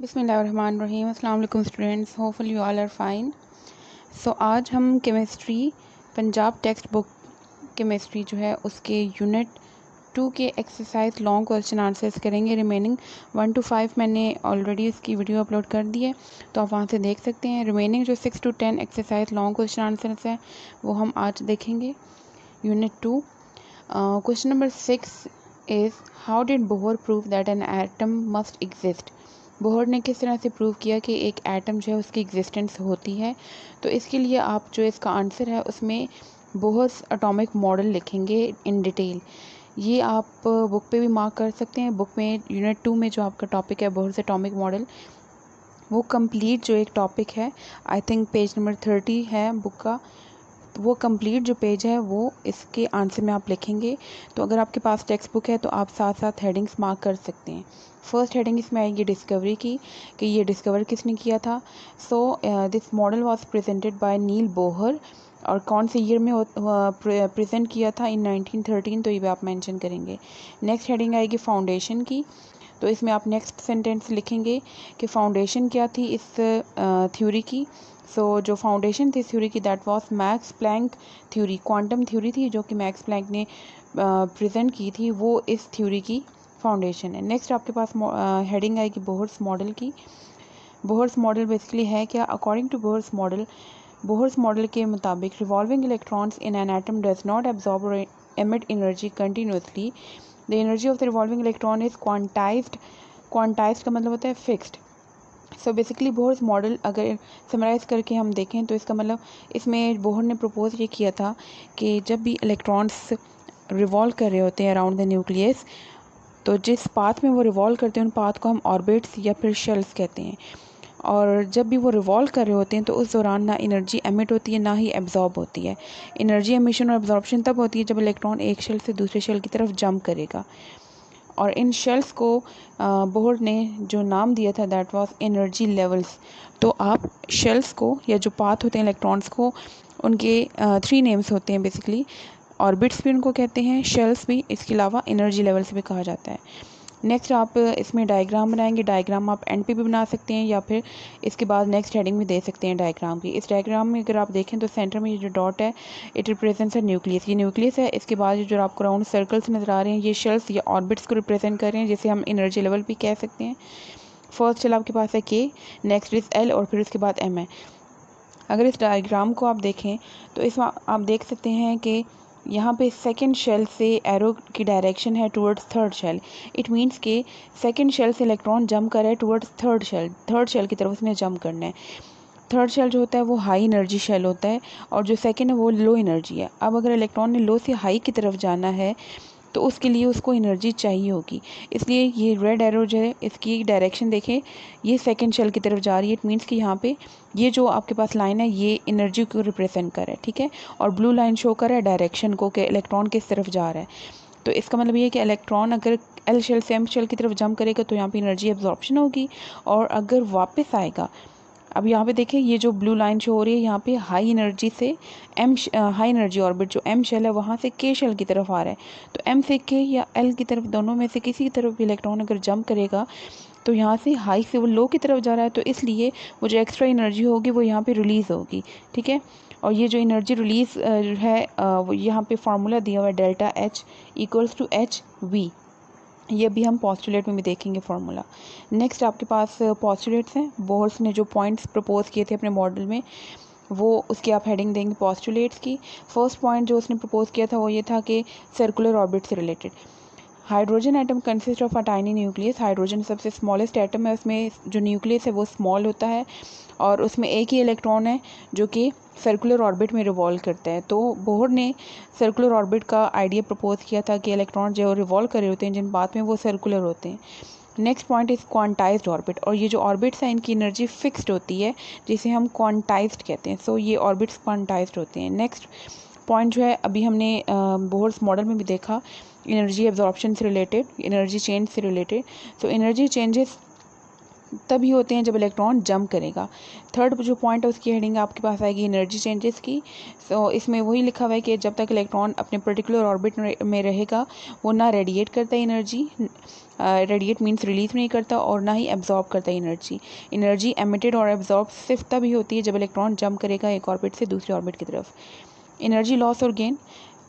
बिस्मिल्लाहिर्रहमानिर्रहीम। अस्सलाम वालेकुम students, hopefully you all are fine. आज हम chemistry Punjab textbook chemistry जो है उसके यूनिट 2 के एक्सरसाइज लॉन्ग क्वेश्चन आंसर्स करेंगे। रिमेनिंग 1 to 5 मैंने ऑलरेडी इसकी वीडियो अपलोड कर दी है, तो आप वहाँ से देख सकते हैं। रिमेनिंग जो 6 to 10 exercise long question answers हैं वो हम आज देखेंगे। Unit 2 question number 6 is how did Bohr prove that an atom must exist. Bohr ने किस तरह से प्रूव किया कि एक एटम जो है उसकी एग्जिस्टेंस होती है। तो इसके लिए आप जो इसका आंसर है उसमें बोहर्स एटॉमिक मॉडल लिखेंगे इन डिटेल। ये आप बुक पे भी मार्क कर सकते हैं। बुक में यूनिट 2 में जो आपका टॉपिक है बोहर्स एटॉमिक मॉडल, वो कंप्लीट जो एक टॉपिक है, आई थिंक पेज नंबर 30 है बुक का, तो वो कंप्लीट जो पेज है वो इसके आंसर में आप लिखेंगे। तो अगर आपके पास टेक्स्ट बुक है तो आप साथ साथ हेडिंग्स मार्क कर सकते हैं। फर्स्ट हेडिंग इसमें आएगी डिस्कवरी की, कि ये डिस्कवर किसने किया था। This model was presented by Niels Bohr, और कौन से ईयर में प्रेजेंट किया था, इन 1913, तो ये भी आप मेंशन करेंगे। नेक्स्ट हेडिंग आएगी फाउंडेशन की, तो इसमें आप नेक्स्ट सेंटेंस लिखेंगे कि फाउंडेशन क्या थी इस थ्योरी की। जो फाउंडेशन थी थ्योरी की, that was Max Planck theory, quantum theory थी जो कि मैक्स प्लैंक ने प्रेजेंट की थी, वो इस थ्योरी की फाउंडेशन है। नेक्स्ट आपके पास हेडिंग आएगी बोहर्स मॉडल की। बोहर्स मॉडल बेसिकली है क्या, अकॉर्डिंग टू बोहर्स मॉडल के मुताबिक revolving electrons in an atom does not absorb और emit energy continuously. The energy of the revolving electron is quantized. Quantized का मतलब होता है फिक्स्ड। बेसिकली बोहर्स मॉडल अगर समराइज़ करके हम देखें तो इसका मतलब, इसमें बोहर ने प्रपोज ये किया था कि जब भी इलेक्ट्रॉन्स रिवॉल्व कर रहे होते हैं अराउंड द न्यूक्लियस, तो जिस पाथ में वो रिवॉल्व करते हैं उन पाथ को हम ऑर्बिट्स या फिर शेल्स कहते हैं। और जब भी वो रिवॉल्व कर रहे होते हैं तो उस दौरान ना एनर्जी एमिट होती है ना ही एब्जॉर्ब होती है। एनर्जी एमिशन और एब्जॉर्प्शन तब होती है जब इलेक्ट्रॉन एक शेल से दूसरे शेल की तरफ जंप करेगा। और इन शेल्स को बोहर ने जो नाम दिया था दैट वाज एनर्जी लेवल्स। तो आप शेल्स को, या जो पाथ होते हैं इलेक्ट्रॉन्स को, उनके 3 नेम्स होते हैं बेसिकली। ऑर्बिट्स भी उनको कहते हैं, शेल्स भी, इसके अलावा एनर्जी लेवल्स भी कहा जाता है। नेक्स्ट आप इसमें डायग्राम बनाएंगे। डायग्राम आप एंड पे भी बना सकते हैं या फिर इसके बाद नेक्स्ट हेडिंग भी दे सकते हैं डायग्राम की। इस डायग्राम में अगर आप देखें तो सेंटर में ये जो डॉट है इट रिप्रेजेंट्स अ न्यूक्लियस, ये न्यूक्लियस है। इसके बाद ये जो आपको राउंड सर्कल्स नज़र आ रहे हैं ये शेल्स या ऑर्बिट्स को रिप्रेजेंट कर रहे हैं, जिसे हम एनर्जी लेवल भी कह सकते हैं। फर्स्ट शेल आपके पास है के, नेक्स्ट इज एल, और फिर उसके बाद एम है। अगर इस डायग्राम को आप देखें तो इसमें आप देख सकते हैं कि यहाँ पे सेकंड शेल से एरो की डायरेक्शन है towards third shell. It means कि सेकंड शेल से इलेक्ट्रॉन जंप कर रहा है टुवर्ड्स थर्ड शेल की तरफ उसने जंप करना है। थर्ड शेल जो होता है वो हाई एनर्जी शेल होता है, और जो सेकंड है वो लो एनर्जी है। अब अगर इलेक्ट्रॉन ने लो से हाई की तरफ जाना है तो उसके लिए उसको एनर्जी चाहिए होगी, इसलिए ये रेड एरो जो है इसकी डायरेक्शन देखें, ये सेकंड शेल की तरफ जा रही है। इट मीन्स कि यहाँ पे ये जो आपके पास लाइन है ये एनर्जी को रिप्रेजेंट कर रहा है, ठीक है। और ब्लू लाइन शो कर रहा है डायरेक्शन को कि इलेक्ट्रॉन किस तरफ जा रहा है। तो इसका मतलब ये है कि इलेक्ट्रॉन अगर एल शेल से एम शेल की तरफ जंप करेगा तो यहाँ पे एनर्जी एब्जॉर्प्शन होगी, और अगर वापस आएगा, अब यहाँ पे देखिए ये जो ब्लू लाइन शो हो रही है यहाँ पे हाई एनर्जी से हाई एनर्जी ऑर्बिट जो एम शेल है वहाँ से के शेल की तरफ आ रहा है। तो एम से के या एल की तरफ, दोनों में से किसी की तरफ भी इलेक्ट्रॉन अगर जंप करेगा तो यहाँ से हाई से वो लो की तरफ जा रहा है, तो इसलिए वो जो एक्स्ट्रा एनर्जी होगी वो यहाँ पे रिलीज़ होगी, ठीक है। और ये जो एनर्जी रिलीज़ है वो यहाँ पे फार्मूला दिया हुआ है, delta H equals to H V. ये भी हम पॉस्टुलेट में भी देखेंगे फार्मूला। नेक्स्ट आपके पास पॉस्टुलेट्स हैं। बोहर्स ने जो पॉइंट्स प्रपोज किए थे अपने मॉडल में, वो उसकी आप हेडिंग देंगे पॉस्टुलेट्स की। फर्स्ट पॉइंट जो उसने प्रपोज किया था वो ये था कि सर्कुलर ऑर्बिट से related, hydrogen atom consist of a tiny nucleus. Hydrogen सबसे स्मॉलेस्ट एटम है, उसमें जो न्यूक्लियस है वो स्मॉल होता है, और उसमें एक ही इलेक्ट्रॉन है जो कि सर्कुलर ऑर्बिट में रिवॉल्व करता है। तो बोहर ने सर्कुलर ऑर्बिट का आइडिया प्रपोज किया था कि इलेक्ट्रॉन जो रिवॉल्व कर रहे होते हैं जिन पाथ में वो सर्कुलर होते हैं। Next point is quantized orbit, और ये जो ऑर्बिट्स हैं इनकी एनर्जी फिक्स्ड होती है जिसे हम क्वांटाइज्ड कहते हैं। ये ऑर्बिट्स क्वांटाइज्ड होते हैं। नेक्स्ट पॉइंट जो है अभी हमने बोहर्स मॉडल में भी देखा, एनर्जी एब्जॉर्प्शन से रिलेटेड, एनर्जी चेंज से रिलेटेड। एनर्जी चेंजेस तभी होते हैं जब इलेक्ट्रॉन जंप करेगा। थर्ड जो पॉइंट है उसकी हेडिंग आपके पास आएगी एनर्जी चेंजेस की। सो इसमें वही लिखा हुआ है कि जब तक इलेक्ट्रॉन अपने पर्टिकुलर ऑर्बिट में रहेगा वो ना रेडिएट करता है एनर्जी, रेडिएट मीन्स रिलीज नहीं करता, और ना ही एब्जॉर्ब करता है एनर्जी। एनर्जी एमिटेड और एब्जॉर्ब सिर्फ तभी होती है जब इलेक्ट्रॉन जंप करेगा एक ऑर्बिट से दूसरी ऑर्बिट की तरफ। एनर्जी लॉस और गेन,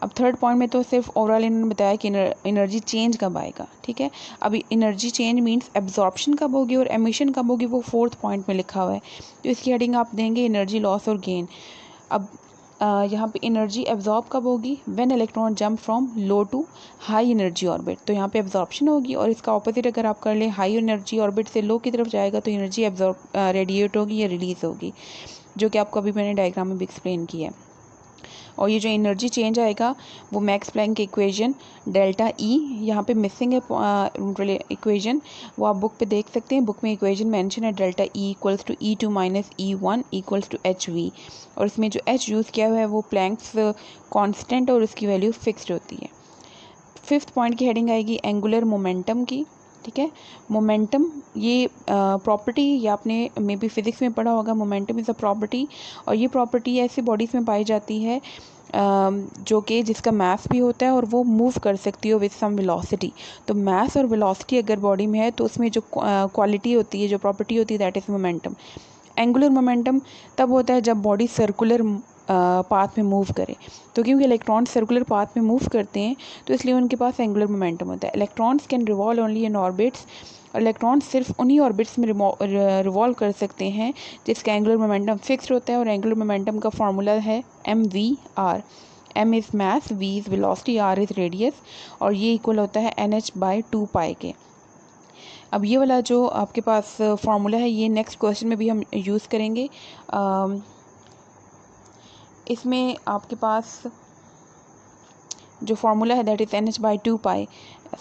अब थर्ड पॉइंट में तो सिर्फ ओवरऑल इन्होंने बताया कि एनर्जी चेंज कब आएगा, ठीक है। अभी एनर्जी चेंज मींस एब्जॉर्प्शन कब होगी और एमिशन कब होगी, वो फोर्थ पॉइंट में लिखा हुआ है। तो इसकी हेडिंग आप देंगे एनर्जी लॉस और गेन। अब यहाँ पे एनर्जी एब्जॉर्ब कब होगी, when electron jump from low to high energy orbit, तो यहाँ पे एब्जॉर्प्शन होगी। और इसका ऑपोजिट अगर आप कर लें, हाई एनर्जी ऑर्बिट से लो की तरफ जाएगा तो एनर्जी एब्जॉर्ब रेडिएट होगी या रिलीज होगी, जो कि आपको अभी मैंने डायग्राम में भी एक्सप्लेन किया है। और ये जो एनर्जी चेंज आएगा वो Max Planck equation delta E, यहाँ पे मिसिंग है इक्वेशन, वो आप बुक पे देख सकते हैं। बुक में इक्वेशन मेंशन है delta E equals to E two minus E one equals to H V, और इसमें जो एच यूज़ किया हुआ है वो प्लैंक्स कांस्टेंट और उसकी वैल्यू फिक्स्ड होती है। फिफ्थ पॉइंट की हेडिंग आएगी एंगुलर मोमेंटम की, ठीक है। मोमेंटम ये प्रॉपर्टी, ये आपने मे बी फिजिक्स में पढ़ा होगा, मोमेंटम इज़ अ प्रॉपर्टी, और ये प्रॉपर्टी ऐसी बॉडीज़ में पाई जाती है जो कि जिसका मास भी होता है और वो मूव कर सकती है विद सम वेलोसिटी। तो मास और वेलोसिटी अगर बॉडी में है तो उसमें जो क्वालिटी होती है, जो प्रॉपर्टी होती है, that is momentum. Angular momentum तब होता है जब बॉडी सर्कुलर पाथ में मूव करे, तो क्योंकि इलेक्ट्रॉन्स सर्कुलर पाथ में मूव करते हैं तो इसलिए उनके पास एंगुलर मोमेंटम होता है। Electrons can revolve only in orbits, और इलेक्ट्रॉन सिर्फ उन्हीं ऑर्बिट्स में रिवॉल्व कर सकते हैं जिसका एंगुलर मोमेंटम फिक्स्ड होता है। और एंगुलर मोमेंटम का फार्मूला है mv/r। m is mass, v is velocity, r is radius, और ये इक्वल होता है nh/2π के। अब ये वाला जो आपके पास फार्मूला है ये नेक्स्ट क्वेश्चन में भी हम यूज़ करेंगे। इसमें आपके पास जो फार्मूला है that is nh/2π,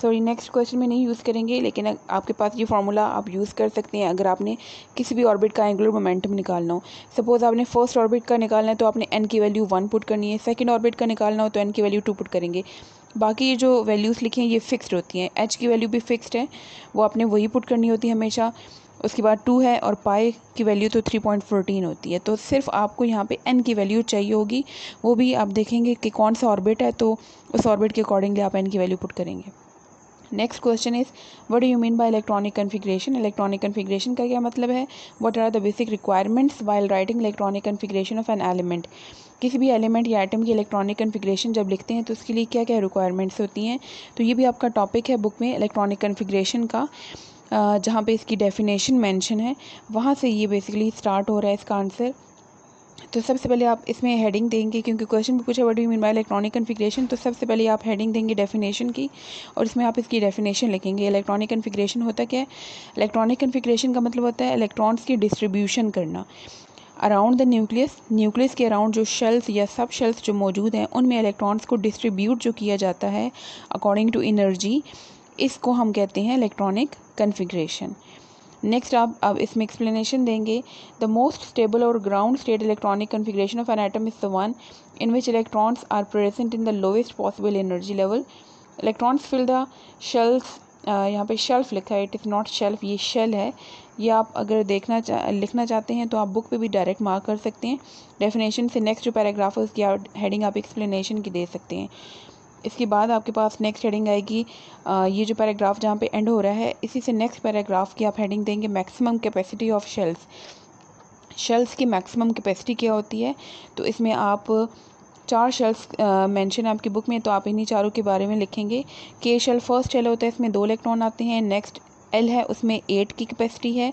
sorry next question में नहीं यूज़ करेंगे, लेकिन आपके पास ये फार्मूला आप यूज़ कर सकते हैं अगर आपने किसी भी ऑर्बिट का एंगुलर मोमेंटम निकालना हो। सपोज़ आपने फर्स्ट ऑर्बिट का निकालना है तो आपने n की वैल्यू 1 पुट करनी है, सेकंड ऑर्बिट का निकालना हो तो n की वैल्यू 2 पुट करेंगे। बाकी ये जो वैल्यूज़ लिखी हैं ये फिक्स्ड होती हैं, h की वैल्यू भी फिक्स्ड है, वो आपने वही पुट करनी होती है हमेशा। उसके बाद 2 है और पाई की वैल्यू तो 3.14 होती है। तो सिर्फ आपको यहाँ पे n की वैल्यू चाहिए होगी, वो भी आप देखेंगे कि कौन सा ऑर्बिट है तो उस ऑर्बिट के अकॉर्डिंगली आप n की वैल्यू पुट करेंगे। Next question is what do you mean by electronic configuration. Electronic configuration का क्या मतलब है। What are the basic requirements while writing electronic configuration of an element. किसी भी एलिमेंट या आइटम की इलेक्ट्रॉनिक कन्फिग्रेशन जब लिखते हैं तो उसके लिए क्या क्या रिक्वायरमेंट्स होती हैं। तो ये भी आपका टॉपिक है बुक में इलेक्ट्रॉनिक कन्फिग्रेशन का, जहाँ पे इसकी डेफिनेशन मेंशन है, वहाँ से ये बेसिकली स्टार्ट हो रहा है इसका आंसर। तो सबसे पहले आप इसमें हेडिंग देंगे, क्योंकि क्वेश्चन भी पूछा what do you mean by electronic configuration, तो सबसे पहले आप हेडिंग देंगे डेफिनेशन की, और इसमें आप इसकी डेफिनेशन लिखेंगे। इलेक्ट्रॉनिक कन्फिग्रेशन होता क्या है। इलेक्ट्रॉनिक कन्फिग्रेशन का मतलब होता है इलेक्ट्रॉन्स की डिस्ट्रीब्यूशन करना अराउंड द न्यूक्लियस। न्यूक्लियस के अराउंड जो शेल्स या सब शेल्स जो मौजूद हैं उनमें इलेक्ट्रॉन्स को डिस्ट्रीब्यूट जो किया जाता है अकॉर्डिंग टू एनर्जी, इसको हम कहते हैं इलेक्ट्रॉनिक कन्फिग्रेशन। नेक्स्ट आप अब इसमें एक्सप्लेनेशन देंगे। द मोस्ट स्टेबल और ground state electronic configuration of an atom is the one in which electrons are present in the lowest possible energy level. Electrons fill the shells, यहाँ पे shelf लिखा है, it is not shelf, ये shell है। ये आप अगर लिखना चाहते हैं तो आप बुक पे भी डायरेक्ट मार्क कर सकते हैं। डेफिनेशन से नेक्स्ट जो पैराग्राफ है उसकी हेडिंग आप एक्सप्लेनेशन की दे सकते हैं। इसके बाद आपके पास नेक्स्ट हेडिंग आएगी, ये जो पैराग्राफ जहाँ पे एंड हो रहा है इसी से नेक्स्ट पैराग्राफ की आप हेडिंग देंगे maximum capacity of shells. Shells की मैक्सिमम कैपेसिटी क्या होती है, तो इसमें आप 4 शेल्स मेंशन है आपकी बुक में, तो आप इन्हीं चारों के बारे में लिखेंगे। के शेल फर्स्ट शेल होता है, इसमें 2 इलेक्ट्रॉन आते हैं। नेक्स्ट एल है, उसमें 8 की कैपेसिटी है,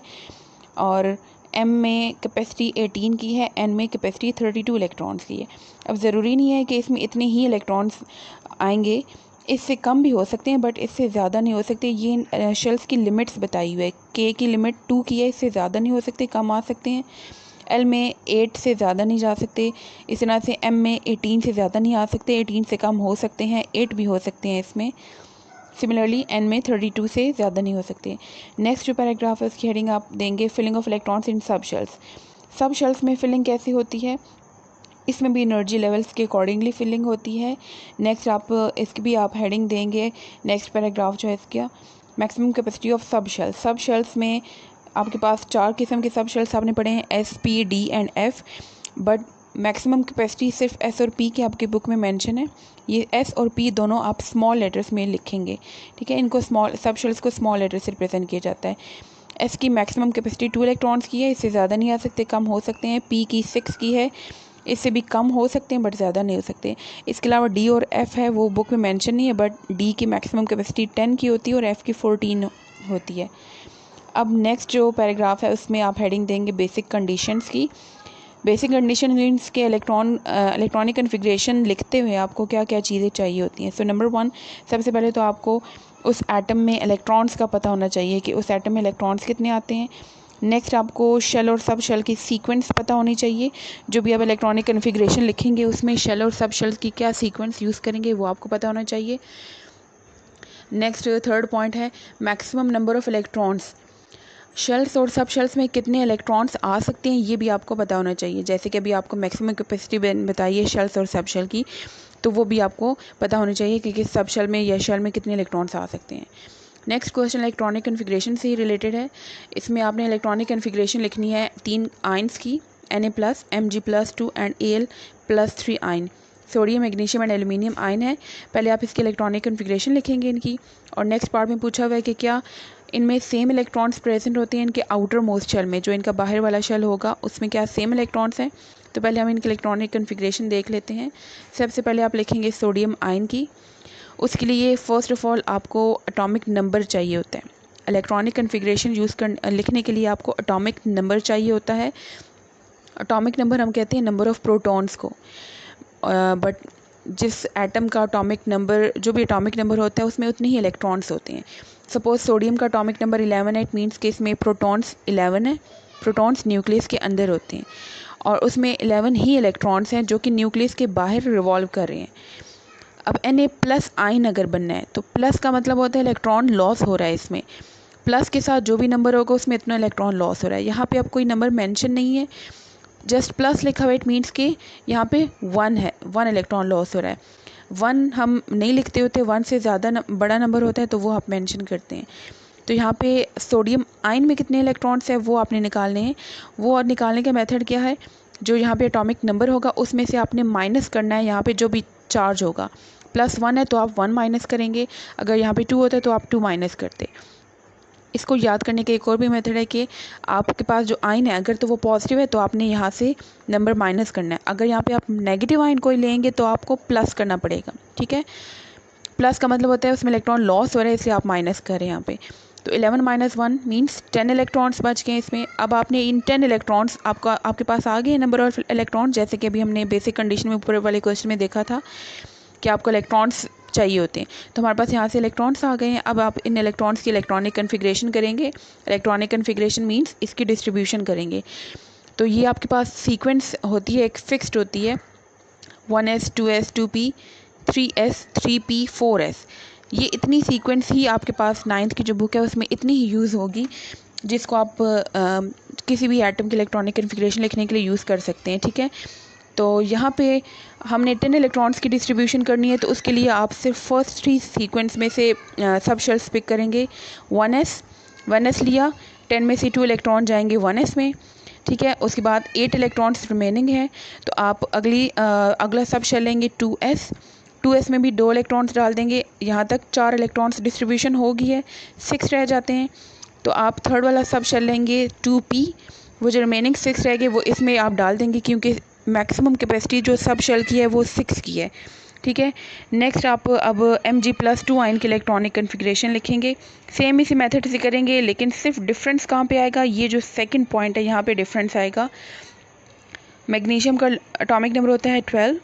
और एम में कैपेसिटी 18 की है, एन में कैपेसिटी 32 इलेक्ट्रॉन्स की है। अब ज़रूरी नहीं है कि इसमें इतने ही इलेक्ट्रॉन्स आएंगे, इससे कम भी हो सकते हैं, बट इससे ज़्यादा नहीं हो सकते। ये शेल्स की लिमिट्स बताई हुई है, के की लिमिट 2 की है, इससे ज़्यादा नहीं हो सकते, कम आ सकते हैं। एल में 8 से ज़्यादा नहीं जा सकते, इस तरह से एम में 18 से ज़्यादा नहीं आ सकते, 18 से कम हो सकते हैं, 8 भी हो सकते हैं इसमें। सिमिलरली एन में 32 से ज़्यादा नहीं हो सकते। नेक्स्ट जो पैराग्राफ है उसकी हेडिंग आप देंगे फिलिंग ऑफ इलेक्ट्रॉन्स इन सब शेल्स। सब शेल्स में फिलिंग कैसी होती है, इसमें भी एनर्जी लेवल्स के अकॉर्डिंगली फिलिंग होती है। नेक्स्ट आप इसकी भी आप हेडिंग देंगे, नेक्स्ट पैराग्राफ जो है इसका मैक्सिमम कैपेसिटी ऑफ सब शेल्स। सब शेल्स में आपके पास 4 किस्म के सब शेल्स आपने पढ़े हैं, S, P, D and F, but maximum capacity सिर्फ S और P की आपकी बुक में मेंशन है। ये S और P दोनों आप स्मॉल लेटर्स में लिखेंगे, ठीक है। इनको स्मॉल सब शेल्स को स्मॉल लेटर से रिप्रेजेंट किया जाता है। S की मैक्सिमम कैपेसिटी 2 इलेक्ट्रॉन्स की है, इससे ज़्यादा नहीं आ सकते, कम हो सकते हैं। P की 6 की है, इससे भी कम हो सकते हैं बट ज़्यादा नहीं हो सकते। इसके अलावा D और F है, वो बुक में मेंशन नहीं है, बट D की मैक्सिमम कैपेसिटी 10 की होती है और F की 14 होती है। अब नेक्स्ट जो पैराग्राफ है उसमें आप हेडिंग देंगे बेसिक कंडीशंस की। बेसिक कंडीशन मीन्स के इलेक्ट्रॉनिक कन्फिग्रेशन लिखते हुए आपको क्या क्या चीज़ें चाहिए होती हैं। सो नंबर 1, सबसे पहले तो आपको उस एटम में इलेक्ट्रॉन्स का पता होना चाहिए कि उस एटम में इलेक्ट्रॉन्स कितने आते हैं। नेक्स्ट आपको शेल और सब शेल की सीक्वेंस पता होनी चाहिए। जो भी आप इलेक्ट्रॉनिक कन्फिग्रेशन लिखेंगे उसमें शेल और सब शेल की क्या सीक्वेंस यूज़ करेंगे वो आपको पता होना चाहिए। नेक्स्ट थर्ड पॉइंट है maximum number of electrons. Shells और सब शेल्स में कितने इलेक्ट्रॉन्स आ सकते हैं ये भी आपको पता होना चाहिए। जैसे कि अभी आपको मैक्सिमम कैपेसिटी बताइए शेल्स और सब शेल की, तो वो भी आपको पता होनी चाहिए कि किस सब शेल में या शेल में कितने इलेक्ट्रॉन्स आ सकते हैं। नेक्स्ट क्वेश्चन इलेक्ट्रॉनिक कन्फिग्रेशन से ही रिलेटेड है। इसमें आपने इलेक्ट्रॉनिक कन्फिग्रेशन लिखनी है 3 आयन्स की, Na+, Mg+2 and Al+3 ion. Sodium, magnesium and aluminium ion है। पहले आप इसकी इलेक्ट्रॉनिक कन्फिग्रेशन लिखेंगे इनकी, और नेक्स्ट पार्ट में पूछा हुआ है कि क्या इनमें सेम इलेक्ट्रॉन्स प्रेजेंट होते हैं इनके आउटर मोस्ट शेल में, जो इनका बाहर वाला शेल होगा उसमें क्या सेम इलेक्ट्रॉन्स हैं। तो पहले हम इनकी इलेक्ट्रॉनिक कन्फिग्रेशन देख लेते हैं। सबसे पहले आप लिखेंगे सोडियम आयन की। उसके लिए फ़र्स्ट ऑफ़ ऑल आपको एटॉमिक नंबर चाहिए होता है। इलेक्ट्रॉनिक कन्फिग्रेशन लिखने के लिए आपको एटॉमिक नंबर चाहिए होता है। एटॉमिक नंबर हम कहते हैं नंबर ऑफ़ प्रोटॉन्स को, बट जिस एटम का एटॉमिक नंबर, जो भी एटॉमिक नंबर होता है उसमें उतने ही इलेक्ट्रॉन्स होते हैं। सपोज सोडियम का एटॉमिक नंबर 11 है, इट मीन्स कि इसमें प्रोटॉन्स 11 है। प्रोटॉन्स न्यूक्लियस के अंदर होते हैं और उसमें 11 ही इलेक्ट्रॉन्स हैं जो कि न्यूक्लियस के बाहर रिवॉल्व कर रहे हैं। अब Na+ आयन अगर बनना है तो प्लस का मतलब होता है इलेक्ट्रॉन लॉस हो रहा है। इसमें प्लस के साथ जो भी नंबर होगा उसमें इतना इलेक्ट्रॉन लॉस हो रहा है। यहाँ पे अब कोई नंबर मेंशन नहीं है, जस्ट प्लस लिखा हुआ, इट मीन्स कि यहाँ पे 1 है, 1 इलेक्ट्रॉन लॉस हो रहा है। 1 हम नहीं लिखते होते, 1 से ज़्यादा बड़ा नंबर होता है तो वो आप मेंशन करते हैं। तो यहाँ पे सोडियम आयन में कितने इलेक्ट्रॉन्स हैं वो आपने निकालने हैं। वो निकालने का मेथड क्या है, जो यहाँ पे एटॉमिक नंबर होगा उसमें से आपने माइनस करना है यहाँ पे जो भी चार्ज होगा। +1 है तो आप 1 माइनस करेंगे, अगर यहाँ पे 2 होता है तो आप 2 माइनस करते। इसको याद करने का एक और भी मेथड है कि आपके पास जो आयन है अगर तो वो पॉजिटिव है तो आपने यहाँ से नंबर माइनस करना है, अगर यहाँ पे आप नेगेटिव आयन कोई लेंगे तो आपको प्लस करना पड़ेगा, ठीक है। प्लस का मतलब होता है उसमें इलेक्ट्रॉन लॉस हो रहा है इसलिए आप माइनस कर रहे हैं यहाँ पे। तो 11 - 1 मीन्स 10 इलेक्ट्रॉन्स बच गए इसमें। अब आपने इन 10 इलेक्ट्रॉन्स आपके पास आ गए नंबर ऑफ इलेक्ट्रॉन, जैसे कि अभी हमने बेसिक कंडीशन में ऊपर वाले क्वेश्चन में देखा था कि आपको इलेक्ट्रॉन्स चाहिए होते हैं। तो हमारे पास यहाँ से इलेक्ट्रॉन्स आ गए हैं। अब आप इन इलेक्ट्रॉन्स की इलेक्ट्रॉनिक कन्फिग्रेशन करेंगे। इलेक्ट्रॉनिक कन्फिग्रेशन मीन्स इसकी डिस्ट्रीब्यूशन करेंगे। तो ये आपके पास सीक्वेंस होती है, एक फिक्स्ड होती है, 1s 2s 2p 3s 3p 4s। ये इतनी सीक्वेंस ही आपके पास 9th की जो बुक है उसमें इतनी ही यूज़ होगी, जिसको आप किसी भी एटम की इलेक्ट्रॉनिक कन्फिग्रेशन लिखने के लिए यूज़ कर सकते हैं, ठीक है। तो यहाँ पे हमने 10 इलेक्ट्रॉन्स की डिस्ट्रीब्यूशन करनी है, तो उसके लिए आप सिर्फ फर्स्ट 3 सीक्वेंस में से सब शेल्स पिक करेंगे। 1s लिया, 10 में से 2 इलेक्ट्रॉन जाएंगे 1s में, ठीक है। उसके बाद 8 इलेक्ट्रॉन्स रिमेनिंग हैं, तो आप अगला सब शेल लेंगे 2s में भी 2 इलेक्ट्रॉन्स डाल देंगे। यहाँ तक 4 इलेक्ट्रॉन्स डिस्ट्रीब्यूशन हो गई है, 6 रह जाते हैं। तो आप थर्ड वाला सब शेल लेंगे 2p, वो जो रिमेनिंग 6 रह गए वो इसमें आप डाल देंगे, क्योंकि मैक्सिमम कैपेसिटी जो सब शेल की है वो 6 की है, ठीक है। नेक्स्ट आप अब Mg+2 आयन की इलेक्ट्रॉनिक कन्फिग्रेशन लिखेंगे। सेम इसी मेथड से करेंगे, लेकिन सिर्फ डिफरेंस कहाँ पे आएगा, ये जो सेकंड पॉइंट है यहाँ पे डिफरेंस आएगा। मैग्नीशियम का एटॉमिक नंबर होता है 12,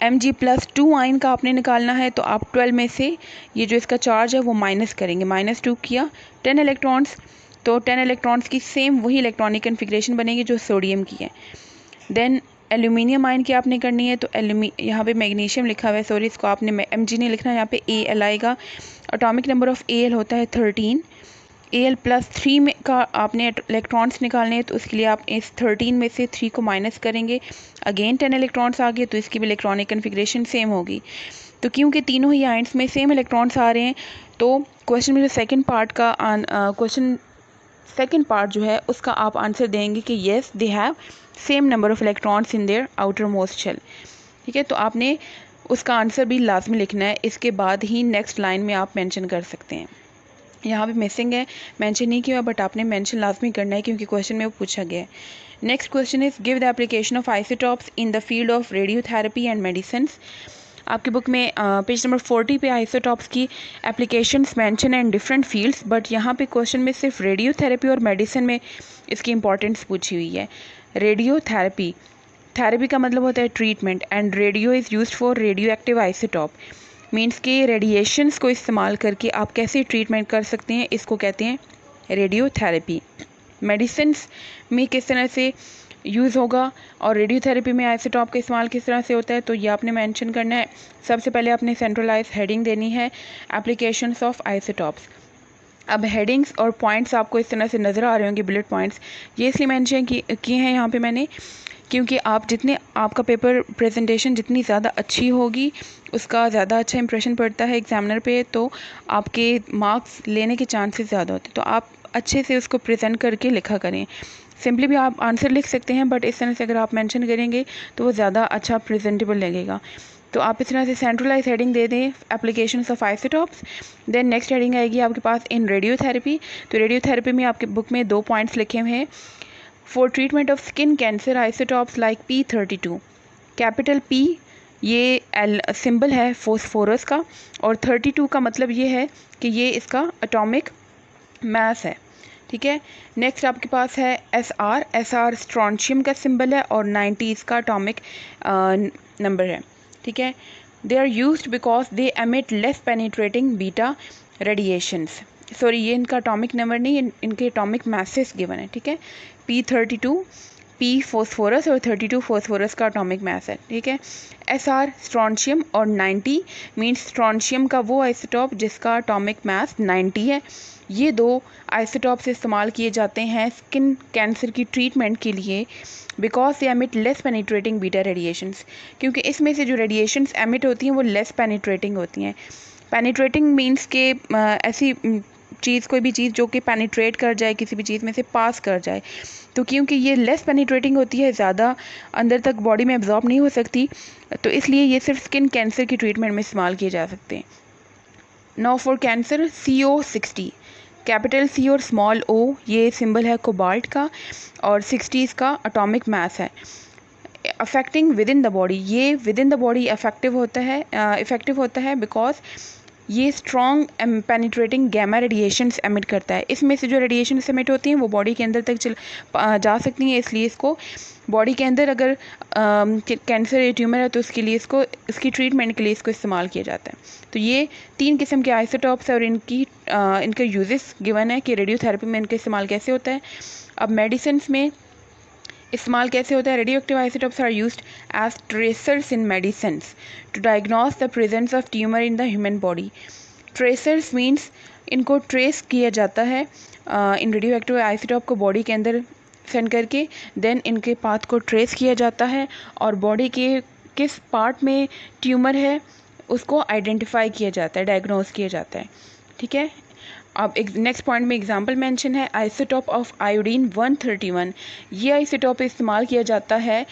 Mg+2 आयन का आपने निकालना है, तो आप 12 में से ये जो इसका चार्ज है वो माइनस करेंगे, -2 किया, 10 इलेक्ट्रॉन्स, तो 10 इलेक्ट्रॉन्स की सेम वही इलेक्ट्रॉनिक कन्फिग्रेशन बनेगी जो सोडियम की है। देन एल्यूमिनियम आयन की आपने करनी है, तो यहाँ पे मैग्नीशियम लिखा हुआ है, सॉरी इसको आपने Mg नहीं लिखना, यहाँ पे Al आएगा। एटॉमिक नंबर ऑफ Al होता है 13, Al+3 में का आपने इलेक्ट्रॉन्स निकालने हैं, तो उसके लिए आप इस 13 में से 3 को माइनस करेंगे, अगेन 10 इलेक्ट्रॉन्स आ गए, तो इसकी भी इलेक्ट्रॉनिक कन्फिग्रेशन सेम होगी। तो क्योंकि तीनों ही आयन्स में सेम इलेक्ट्रॉन्स आ रहे हैं, तो क्वेश्चन में जो सेकेंड पार्ट का क्वेश्चन सेकेंड पार्ट जो है उसका आप आंसर देंगे कि yes they have same number of electrons in their outermost shell. ठीक है, तो आपने उसका आंसर भी लाजमी लिखना है, इसके बाद ही नेक्स्ट लाइन में आप मेंशन कर सकते हैं। यहाँ पे मिसिंग है, मेंशन नहीं किया, बट आपने मेंशन लाजमी करना है क्योंकि क्वेश्चन में वो पूछा गया है। Next question is give the application of isotopes in the field of radiotherapy and medicines. आपकी बुक में पेज नंबर 40 पे आइसोटॉप्स की एप्लीकेशंस मेंशन है इन डिफरेंट फील्ड्स, बट यहाँ पे क्वेश्चन में सिर्फ रेडियोथेरेपी और मेडिसिन में इसकी इंपॉर्टेंस पूछी हुई है। रेडियोथेरेपी, थेरेपी का मतलब होता है treatment, and radio is used for radio active isotope, means कि रेडिएशंस को इस्तेमाल करके आप कैसे ट्रीटमेंट कर सकते हैं, इसको कहते हैं रेडियोथेरेपी। मेडिसिन्स में किस तरह से यूज़ होगा और रेडियोथेरेपी में आइसोटॉप का इस्तेमाल किस तरह से होता है, तो ये आपने मेंशन करना है। सबसे पहले आपने सेंट्रलाइज हेडिंग देनी है एप्लीकेशंस ऑफ आइसोटॉप्स। अब हेडिंग्स और पॉइंट्स आपको इस तरह से नज़र आ रहे होंगे, बुलेट पॉइंट्स, ये इसलिए मेंशन किए हैं यहाँ पे मैंने, क्योंकि आप जितने आपका पेपर प्रेजेंटेशन जितनी ज़्यादा अच्छी होगी उसका ज़्यादा अच्छा इंप्रेशन पड़ता है एग्जामिनर पे, तो आपके मार्क्स लेने के चांसेस ज़्यादा होते हैं। तो आप अच्छे से उसको प्रेजेंट करके लिखा करें। सिंपली भी आप आंसर लिख सकते हैं, बट इस तरह से अगर आप मेंशन करेंगे तो वो ज़्यादा अच्छा प्रेजेंटेबल लगेगा। तो आप इस तरह से सेंट्रलाइज हेडिंग दे दें applications of isotopes. Then next heading आएगी आपके पास इन रेडियोथेरेपी। तो रेडियोथेरेपी में आपके बुक में 2 पॉइंट्स लिखे हुए हैं। For treatment of skin cancer isotopes like P32, capital P ये सिंबल है फॉस्फोरस का, और 32 का मतलब ये है कि ये इसका एटॉमिक मास है। ठीक है, नेक्स्ट आपके पास है SR स्ट्रॉन्शियम का सिंबल है, और 90 इसका एटॉमिक नंबर है। ठीक है, they are used because they emit less penetrating beta radiations. Sorry, ये इनका एटॉमिक नंबर नहीं, इनके एटॉमिक मैसेस गिवन है। ठीक है, P32 P फॉस्फोरस और 32 फॉस्फोरस का एटॉमिक मास है। ठीक है, SR स्ट्रॉन्शियम और 90 मीन्स स्ट्रॉन्शियम का वो आइसोटॉप जिसका एटॉमिक मास 90 है। ये 2 आइसोटॉप्स इस्तेमाल किए जाते हैं स्किन कैंसर की ट्रीटमेंट के लिए, because they emit less penetrating beta radiations, क्योंकि इसमें से जो रेडिएशंस एमिट होती हैं वो लेस पेनिट्रेटिंग होती हैं। पेनिट्रेटिंग मीन्स के ऐसी चीज़, कोई भी चीज़ जो कि पेनिट्रेट कर जाए, किसी भी चीज़ में से पास कर जाए। तो क्योंकि ये लेस पेनिट्रेटिंग होती है, ज़्यादा अंदर तक बॉडी में एब्जॉर्ब नहीं हो सकती, तो इसलिए ये सिर्फ स्किन कैंसर की ट्रीटमेंट में इस्तेमाल किए जा सकते हैं। Now for cancer CO60, capital C और स्मॉल O ये सिंबल है कोबाल्ट का, और 60 का एटॉमिक मास है। Affecting within the body, ये within the body effective होता है बिकॉज ये strong penetrating gamma radiations emit करता है। इसमें से जो रेडिएशंस एमिट होती हैं वो बॉडी के अंदर तक जा सकती हैं, इसलिए इसको बॉडी के अंदर अगर कैंसर या ट्यूमर है तो उसके लिए इसकी ट्रीटमेंट के लिए इसको इस्तेमाल किया जाता है। तो ये 3 किस्म के आइसोटॉप्स है और इनके यूजेस गिवन है कि रेडियोथेरेपी में इनका इस्तेमाल कैसे होता है। अब मेडिसिन में इस्तेमाल कैसे होता है, radioactive isotopes are used as tracers in medicines to diagnose the presence of tumour in the human body. Tracers means इनको ट्रेस किया जाता है इन रेडियो एक्टिव आइसोटॉप को बॉडी के अंदर सेंड करके, देन इनके पाथ को ट्रेस किया जाता है और बॉडी के किस पार्ट में ट्यूमर है उसको आइडेंटिफाई किया जाता है, डायग्नोस किया जाता है। ठीक है, अब एक नेक्स्ट पॉइंट में एग्जांपल मेंशन है आइसोटॉप ऑफ आयोडीन 131। ये आइसोटॉप इस्तेमाल किया जाता है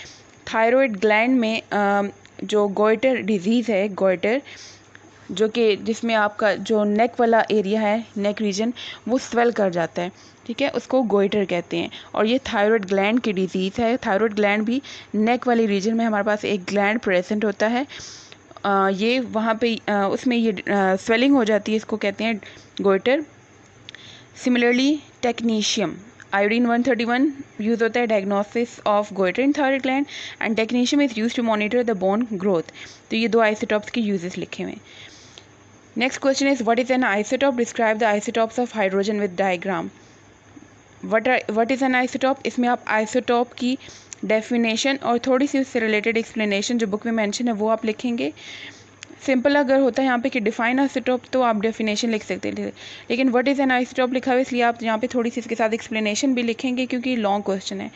थायराइड ग्लैंड में जो गोइटर डिजीज़ है, गोइटर जो कि जिसमें आपका जो नेक वाला एरिया है, नेक रीजन, वो स्वेल कर जाता है। ठीक है, उसको गोइटर कहते हैं, और ये थायराइड ग्लैंड की डिजीज़ है। थायराइड ग्लैंड भी नेक वाली रीजन में हमारे पास एक ग्लैंड प्रेजेंट होता है, ये वहाँ पे उसमें ये स्वेलिंग हो जाती है, इसको कहते हैं goitre. Similarly technetium, iodine 131 use होता है diagnosis of goitre in thyroid gland, and technetium is use to monitor the bone growth. तो ये 2 आइसोटॉप्स के यूजेस लिखे हुए हैं। Next question is what is an isotope, describe the isotopes of hydrogen with diagram. What is an isotope, इसमें आप isotope की definition और थोड़ी सी उससे रिलेटेड एक्सप्लेनेशन जो बुक में मेंशन है वो आप लिखेंगे। सिंपल अगर होता है यहाँ पे कि डिफाइन आइसोटॉप तो आप डेफिनेशन लिख सकते हैं, लेकिन व्हाट इज़ एन आइसोटॉप लिखा हुआ है इसलिए आप यहाँ पे थोड़ी सी इसके साथ एक्सप्लेनेशन भी लिखेंगे क्योंकि लॉन्ग क्वेश्चन है।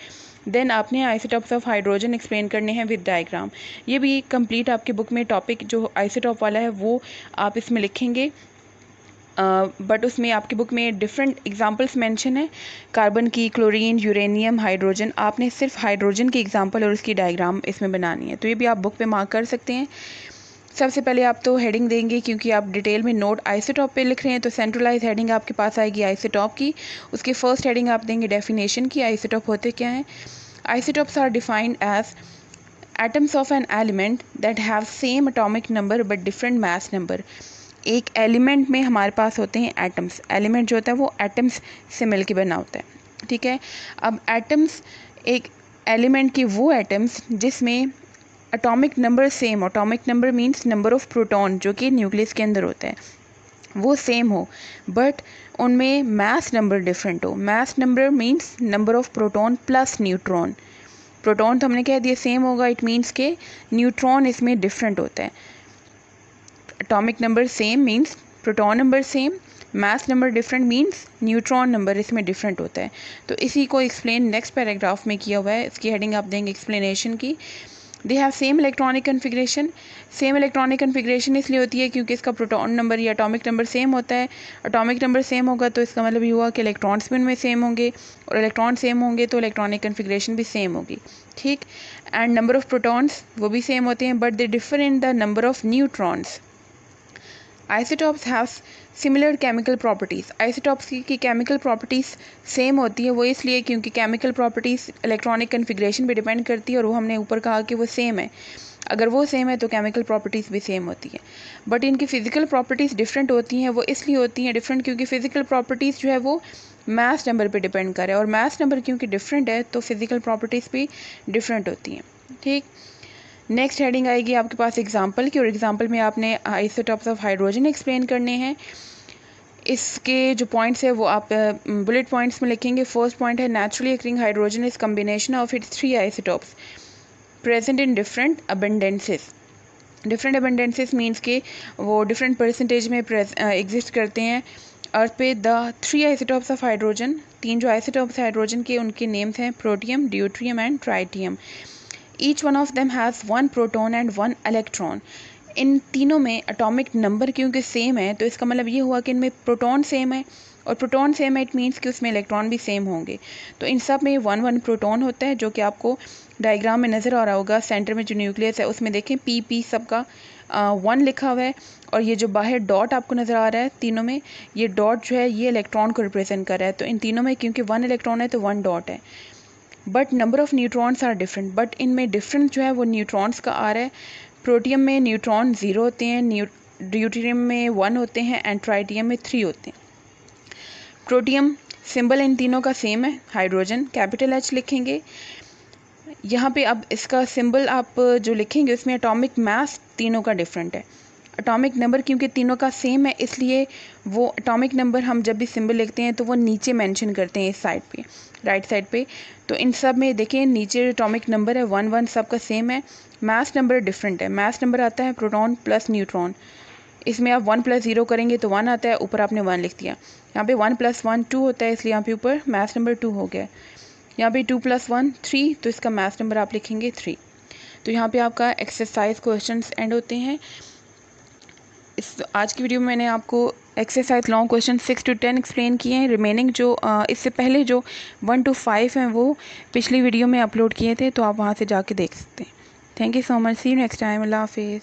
देन आपने आइसोटॉप्स ऑफ हाइड्रोजन एक्सप्लेन करने हैं विद डायग्राम। ये भी कंप्लीट आपके बुक में टॉपिक जो आइसोटॉप वाला है वो आप इसमें लिखेंगे। बट उसमें आपकी बुक में डिफरेंट एग्जांपल्स मेंशन है, कार्बन की, क्लोरीन, यूरेनियम, हाइड्रोजन। आपने सिर्फ हाइड्रोजन की एग्जांपल और उसकी डायग्राम इसमें बनानी है, तो ये भी आप बुक पे मार्क कर सकते हैं। सबसे पहले आप तो हेडिंग देंगे, क्योंकि आप डिटेल में नोट आइसोटॉप पे लिख रहे हैं, तो सेंट्रलाइज हेडिंग आपके पास आएगी आइसोटॉप की। उसकी फर्स्ट हेडिंग आप देंगे डेफिनेशन की, आइसोटॉप होते क्या हैं। Isotopes are defined as atoms of an element that have same atomic number but different mass number। एक एलिमेंट में हमारे पास होते हैं एटम्स। एलिमेंट जो होता है वो एटम्स से मिलकर बना होता है, ठीक है। अब एटम्स, एक एलिमेंट की वो एटम्स जिसमें atomic number same, atomic number means number of proton जो कि न्यूक्लियस के अंदर होता है, वो सेम हो, बट उनमें मास नंबर डिफरेंट हो। Mass number means number of proton plus neutron. Proton तो हमने कह दिया सेम होगा, इट मीन्स के न्यूट्रॉन इसमें डिफरेंट होता है। Atomic number same means proton number same, mass number different means neutron number इसमें डिफरेंट होता है। तो इसी को एक्सप्लेन नेक्स्ट पैराग्राफ में किया हुआ है। इसकी हेडिंग आप देंगे एक्सप्लेनेशन की। दे have same electronic configuration. Same electronic configuration इसलिए होती है क्योंकि इसका प्रोटॉन नंबर या एटॉमिक नंबर सेम होता है। एटॉमिक नंबर सेम होगा तो इसका मतलब ये हुआ कि इलेक्ट्रॉन्स भी उनमें सेम होंगे, और इलेक्ट्रॉन सेम होंगे तो इलेक्ट्रॉनिक कन्फिग्रेशन भी सेम होगी, ठीक। एंड नंबर ऑफ प्रोटॉन्स वो भी सेम होते हैं, but they differ in the number of neutrons. Isotopes have similar chemical properties. Isotopes की केमिकल प्रॉपर्टीज़ सेम होती है, वो इसलिए क्योंकि केमिकल प्रॉपर्टीज़ इलेक्ट्रॉनिक कन्फिग्रेशन पे डिपेंड करती है, और वो हमने ऊपर कहा कि वो सेम है। अगर वो सेम है तो केमिकल प्रॉपर्टीज़ भी सेम होती है, बट इनकी फ़िज़िकल प्रॉपर्टीज़ डिफरेंट होती हैं। वो इसलिए होती हैं डिफरेंट क्योंकि फ़िज़िकल प्रॉपर्टीज़ जो है वो मास नंबर पे डिपेंड करे, और मास नंबर क्योंकि डिफरेंट है तो फिज़िकल प्रॉपर्टीज़ भी डिफरेंट होती हैं, ठीक। नेक्स्ट हेडिंग आएगी आपके पास एग्जाम्पल की, और एग्जाम्पल में आपने आइसोटॉप्स ऑफ हाइड्रोजन एक्सप्लेन करने हैं। इसके जो पॉइंट्स है वो आप बुलेट पॉइंट्स में लिखेंगे। फर्स्ट पॉइंट है naturally occurring hydrogen is combination of its 3 isotopes present in different abundances. Different abundances means के वो डिफरेंट परसेंटेज में एग्जिस्ट करते हैं अर्थ पे। द 3 आइसोटॉप्स ऑफ हाइड्रोजन, 3 जो आइसोटॉप्स हाइड्रोजन के उनके नेम्स हैं protium, deuterium and tritium. Each one of them has 1 proton and 1 electron. इन तीनों में एटॉमिक नंबर क्योंकि सेम है तो इसका मतलब ये हुआ कि इनमें प्रोटॉन सेम है, और प्रोटॉन सेम है इट मीन्स कि उसमें इलेक्ट्रॉन भी सेम होंगे। तो इन सब में 1 प्रोटॉन होता है, जो कि आपको डायग्राम में नज़र आ रहा होगा। सेंटर में जो न्यूक्लियस है उसमें देखें पी सबका 1 लिखा हुआ है, और ये जो बाहर डॉट आपको नज़र आ रहा है तीनों में, ये डॉट जो है ये इलेक्ट्रॉन को रिप्रेजेंट कर रहा है। तो इन तीनों में क्योंकि 1 इलेक्ट्रॉन है तो 1 डॉट है, but number of neutrons are different. But इनमें डिफरेंस जो है वो न्यूट्रॉन्स का आ रहा है। प्रोटियम में न्यूट्रॉन 0 होते हैं, ड्यूटेरियम में 1 होते हैं, एंड ट्राइटियम में 3 होते हैं। प्रोटियम सिंबल इन तीनों का सेम है, हाइड्रोजन कैपिटल H लिखेंगे यहाँ पे। अब इसका सिंबल आप जो लिखेंगे उसमें एटॉमिक मास तीनों का डिफरेंट है। एटॉमिक नंबर क्योंकि तीनों का सेम है इसलिए वो एटॉमिक नंबर हम जब भी सिंबल लिखते हैं तो वो नीचे मेंशन करते हैं इस साइड पे, राइट साइड पे। तो इन सब में देखें नीचे एटॉमिक नंबर है 1 सबका सेम है, मास नंबर डिफरेंट है। मास नंबर आता है प्रोटॉन प्लस न्यूट्रॉन, इसमें आप 1 + 0 करेंगे तो 1 आता है, ऊपर आपने 1 लिख दिया। यहाँ पे 1 + 1 2 होता है, इसलिए यहाँ पे ऊपर मास नंबर 2 हो गया। यहाँ पे 2 + 1 3, तो इसका मास नंबर आप लिखेंगे 3। तो यहाँ पे आपका एक्सरसाइज क्वेश्चंस एंड होते हैं। इस आज की वीडियो में मैंने आपको exercise long question 6 to 10 explain किए हैं। रिमेनिंग जो इससे पहले जो 1 to 5 हैं वो पिछली वीडियो में अपलोड किए थे, तो आप वहाँ से जाके देख सकते हैं। Thank you so much, see you next time, अल्लाह हाफिज़।